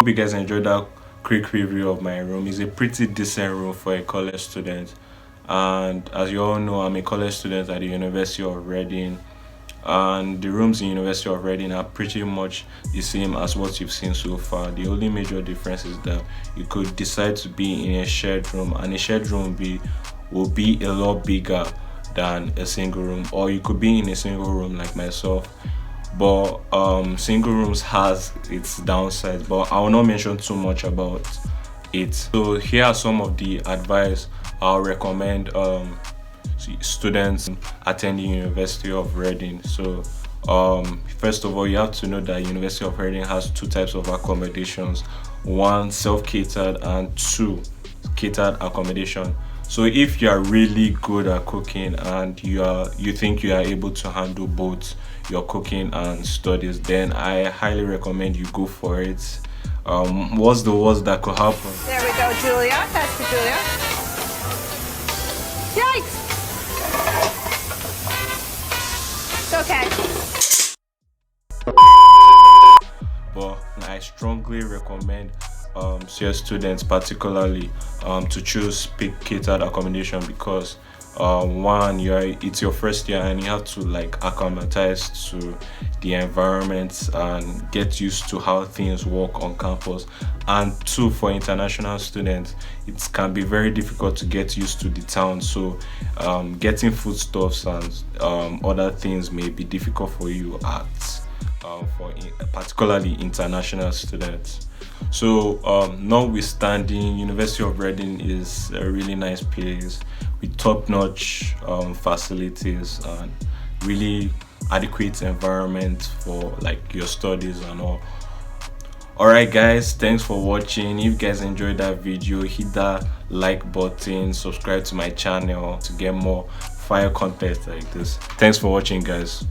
Hope you guys enjoyed that quick review of my room. It's a pretty decent room for a college student, and as you all know, I'm a college student at the University of Reading, and the rooms in University of Reading are pretty much the same as what you've seen so far. The only major difference is that you could decide to be in a shared room, and a shared room will be a lot bigger than a single room, or you could be in a single room like myself. But single rooms has its downsides, but I will not mention too much about it. So here are some of the advice I'll recommend students attending University of Reading. So first of all, you have to know that University of Reading has two types of accommodations: one self-catered and two catered accommodation. So if you are really good at cooking and you think you are able to handle both your cooking and studies, then I highly recommend you go for it. What's the worst that could happen? There we go, Julia. That's for Julia. Yikes! It's okay. But I strongly recommend CS students particularly to choose catered accommodation, because one, it's your first year and you have to like acclimatize to the environment and get used to how things work on campus. And two, for international students, it can be very difficult to get used to the town, so getting foodstuffs and other things may be difficult for you particularly international students. So notwithstanding, University of Reading is a really nice place with top-notch facilities and really adequate environment for like your studies and all. Alright guys, thanks for watching. If you guys enjoyed that video, hit that like button, subscribe to my channel to get more fire content like this. Thanks for watching guys.